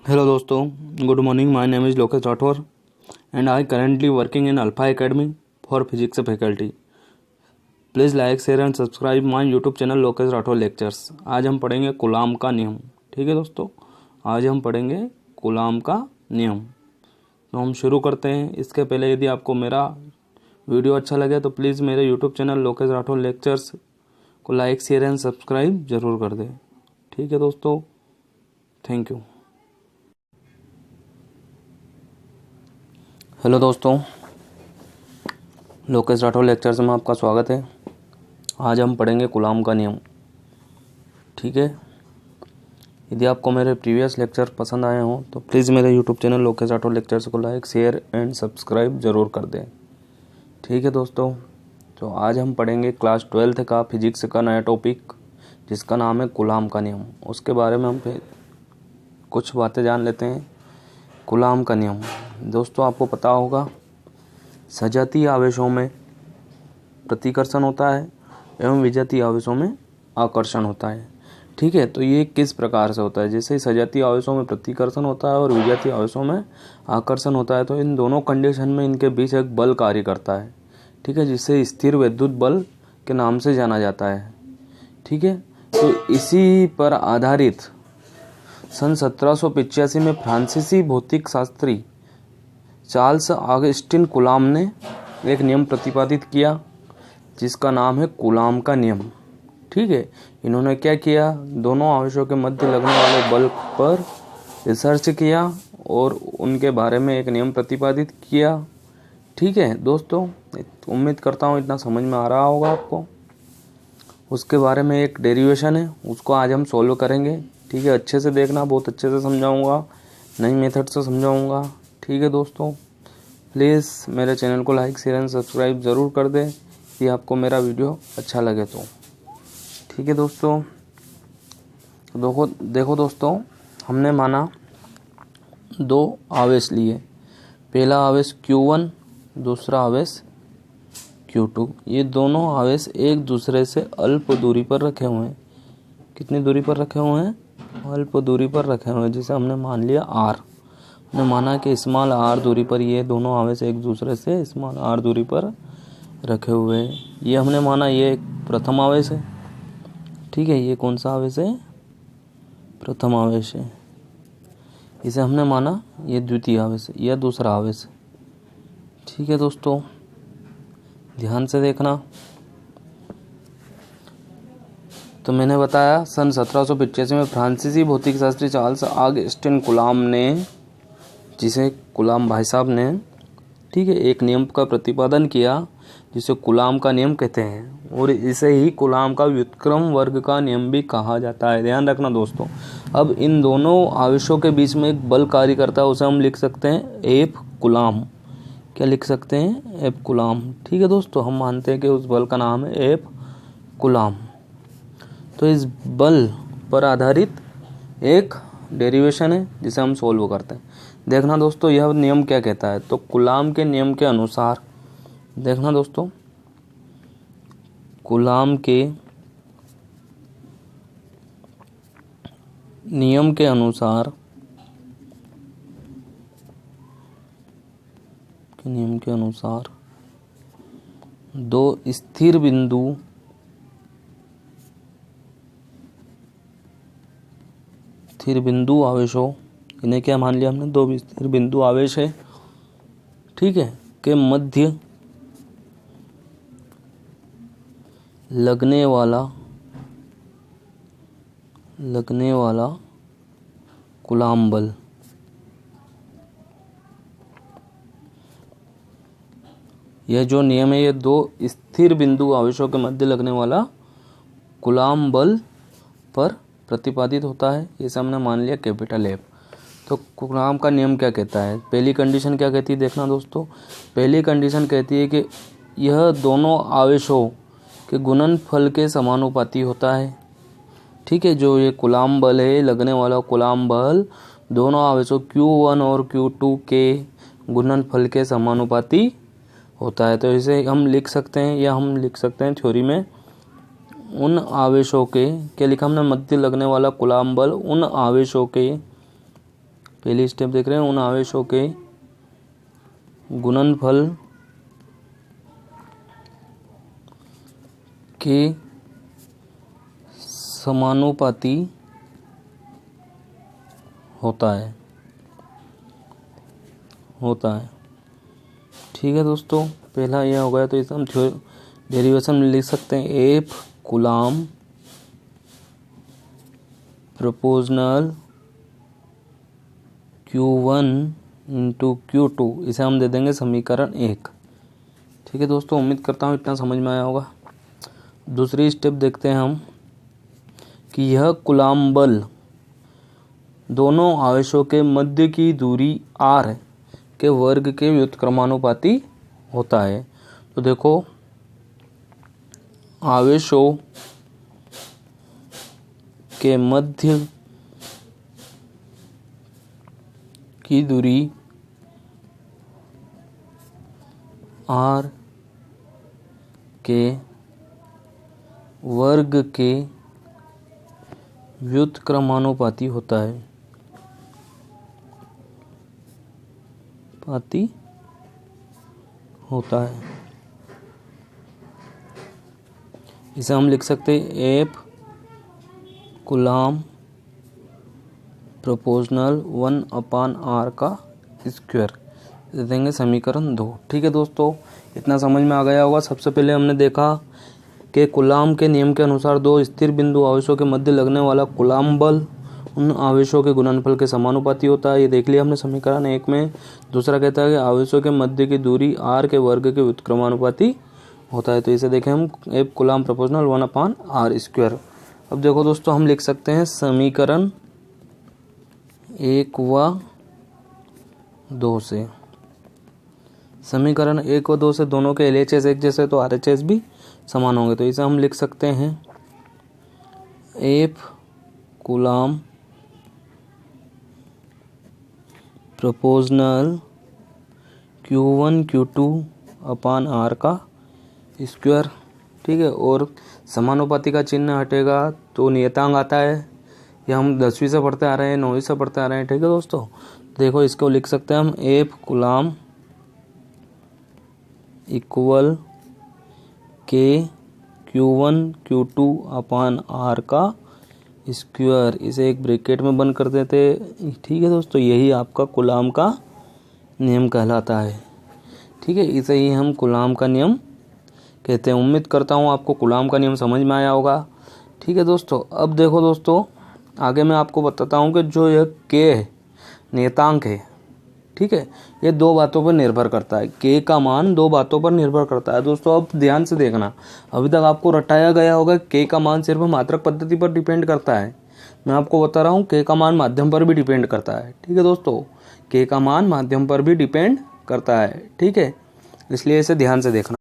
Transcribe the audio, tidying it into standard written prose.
Hello दोस्तों, good morning. My name is Lokesh Rathore and I currently working in Alpha Academy for Physics faculty. Please like, share and subscribe my YouTube channel Lokesh Rathore lectures. आज हम पढ़ेंगे coulomb का नियम। ठीक है दोस्तों, आज हम पढ़ेंगे कूलाम का नियम। तो हम शुरू करते हैं। इसके पहले यदि आपको मेरा वीडियो अच्छा लगे तो प्लीज़ मेरे YouTube channel Lokesh Rathore lectures को लाइक, शेयर एंड सब्सक्राइब ज़रूर कर दें। ठीक है दोस्तों, थैंक यू। हेलो दोस्तों, लोकेश राठौर लेक्चर्स में आपका स्वागत है। आज हम पढ़ेंगे कूलाम का नियम। ठीक है, यदि आपको मेरे प्रीवियस लेक्चर पसंद आए हों तो प्लीज़ मेरे YouTube channel Lokesh Rathore lectures को लाइक, शेयर एंड सब्सक्राइब ज़रूर कर दें। ठीक है दोस्तों, तो आज हम पढ़ेंगे क्लास 12th का फिजिक्स का नया टॉपिक जिसका नाम है कूलाम का नियम। उसके बारे में हम कुछ बातें जान लेते हैं। कूलाम का नियम दोस्तों आपको पता होगा, सजातीय आवेशों में प्रतिकर्षण होता है एवं विजातीय आवेशों में आकर्षण होता है। ठीक है, तो ये किस प्रकार से होता है? जैसे सजातीय आवेशों में प्रतिकर्षण होता है और विजातीय आवेशों में आकर्षण होता है, तो इन दोनों कंडीशन में इनके बीच एक बल कार्य करता है। ठीक है, जिसे स्थिर विद्युत बल के नाम से जाना जाता है। ठीक है, तो इसी पर आधारित सन 1785 में फ्रांसीसी भौतिक शास्त्री चार्ल्स ऑगस्टिन कूलाम ने एक नियम प्रतिपादित किया जिसका नाम है कूलाम का नियम। ठीक है, इन्होंने क्या किया, दोनों आवेशों के मध्य लगने वाले बल पर रिसर्च किया और उनके बारे में एक नियम प्रतिपादित किया। ठीक है दोस्तों, उम्मीद करता हूँ इतना समझ में आ रहा होगा आपको। उसके बारे में एक डेरिवेशन है, उसको आज हम सॉल्व करेंगे। ठीक है, अच्छे से देखना, बहुत अच्छे से समझाऊंगा, नई मेथड से समझाऊंगा। ठीक है दोस्तों, प्लीज़ मेरे चैनल को लाइक, शेयर एंड सब्सक्राइब ज़रूर कर दें यदि आपको मेरा वीडियो अच्छा लगे तो। ठीक है दोस्तों, देखो दोस्तों, हमने माना दो आवेश लिए। पहला आवेश Q1, दूसरा आवेश Q2। ये दोनों आवेश एक दूसरे से अल्प दूरी पर रखे हुए हैं। कितनी दूरी पर रखे हुए हैं? अल्प दूरी पर रखे हुए हैं, जिसे हमने मान लिया R। हमने माना कि स्मॉल r दूरी पर ये दोनों आवेश एक दूसरे से स्मॉल r दूरी पर रखे हुए हैं। ये हमने माना ये एक प्रथम आवेश है। ठीक है, ये कौन सा आवेश है? प्रथम आवेश है। इसे हमने माना ये द्वितीय आवेश है, यह दूसरा आवेश है। ठीक है दोस्तों, ध्यान से देखना। तो मैंने बताया सन 1785 में फ्रांसीसी भौतिक शास्त्री चार्ल्स ऑगस्टिन कूलाम ने, जिसे कूलाम भाई साहब ने, ठीक है, एक नियम का प्रतिपादन किया जिसे कूलाम का नियम कहते हैं और इसे ही कूलाम का व्युत्क्रम वर्ग का नियम भी कहा जाता है। ध्यान रखना दोस्तों। अब इन दोनों आवेशों के बीच में एक बल कार्य करता है, उसे हम लिख सकते हैं एफ कूलाम। क्या लिख सकते हैं? F coulomb. ठीक है दोस्तों, हम मानते हैं कि उस बल का नाम है एफ कूलाम। तो इस बल पर आधारित एक डेरिवेशन है जिसे हम सोल्व करते हैं। देखना दोस्तों, यह नियम क्या कहता है। तो कूलाम के नियम के अनुसार, देखना दोस्तों, कूलाम के नियम के अनुसार, दो स्थिर बिंदु आवेशों, इन्हें क्या मान लिया हमने? दो स्थिर बिंदु आवेश है, ठीक है, के मध्य लगने वाला कूलाम बल, यह जो नियम है, ये दो स्थिर बिंदु आवेशों के मध्य लगने वाला कूलाम बल पर प्रतिपादित होता है। इसे हमने मान लिया कैपिटल एफ। तो कूलाम का नियम क्या कहता है? पहली कंडीशन क्या कहती है? देखना दोस्तों, पहली कंडीशन कहती है कि यह दोनों आवेशों के गुणनफल के समानुपाती होता है। ठीक है, जो ये कूलाम बल है, लगने वाला कूलाम बल, दोनों आवेशों Q1 और Q2 के गुणनफल के समानुपाती होता है। तो इसे हम लिख सकते हैं, या हम लिख सकते हैं थ्योरी में, उन आवेशों के, क्या लिखा हमने? मध्य लगने वाला कूलाम बल उन आवेशों के, पहली स्टेप देख रहे हैं, उन आवेशों के गुणनफल के समानुपाती होता है। ठीक है दोस्तों, पहला यह हो गया। तो इसे हम डेरिवेशन में लिख सकते हैं, F coulomb proportional Q1 into Q2, इसे हम दे देंगे समीकरण 1। ठीक है दोस्तों, उम्मीद करता हूँ इतना समझ में आया होगा। दूसरी स्टेप देखते हैं हम कि यह कूलाम बल दोनों आवेशों के मध्य की दूरी r के वर्ग के व्युत्क्रमानुपाती होता है। तो देखो, आवेशों के मध्य की दूरी r के वर्ग के व्युत्क्रमानुपाती होता है। इसे हम लिख सकते हैं, एफ कूलाम प्रोपोर्शनल 1/r का स्क्वायर, दे देंगे समीकरण 2। ठीक है दोस्तों, इतना समझ में आ गया होगा। सबसे पहले हमने देखा कि कूलाम के नियम के अनुसार दो स्थिर बिंदु आवेशों के मध्य लगने वाला कूलाम बल उन आवेशों के गुणनफल के समानुपाती होता है। ये देख लिया हमने समीकरण 1 में। दूसरा कहता है कि आवेशों के मध्य की दूरी r के वर्ग के व्युत्क्रमानुपाती होता है। तो इसे देखें हम, F coulomb proportional 1/r square. अब देखो दोस्तों, हम लिख सकते हैं समीकरण 1 व 2 से। समीकरण 1 व 2 से दोनों के LHS एक जैसे, तो RHS भी समान होंगे। तो इसे हम लिख सकते हैं, F coulomb proportional Q1 Q2/r का स्क्वायर। ठीक है, और समानुपाती का चिन्ह हटेगा तो नियतांक आता है। ये हम 10वीं से पढ़ते आ रहे हैं, 9वीं से पढ़ते आ रहे हैं। ठीक है दोस्तों, देखो इसको लिख सकते हैं हम, एफ कूलाम इक्वल के Q1 Q2/r का स्क्वायर। इसे एक ब्रैकेट में बंद कर देते। ठीक है दोस्तों, यही आपका कूलाम का नियम कहलाता है। ठीक है, इसे ही हम कूलाम का नियम कहते हैं। उम्मीद करता हूँ आपको कूलाम का नियम समझ में आया होगा। ठीक है दोस्तों, अब देखो दोस्तों, आगे मैं आपको बताता हूँ कि जो यह के है, नियतांक है, ठीक है, ये दो बातों पर निर्भर करता है। के का मान दो बातों पर निर्भर करता है। दोस्तों अब ध्यान से देखना, अभी तक आपको रटाया गया होगा के का मान सिर्फ मात्रक पद्धति पर डिपेंड करता है। मैं आपको बता रहा हूँ के का मान माध्यम पर भी डिपेंड करता है। ठीक है दोस्तों, के का मान माध्यम पर भी डिपेंड करता है। ठीक है, इसलिए इसे ध्यान से देखना।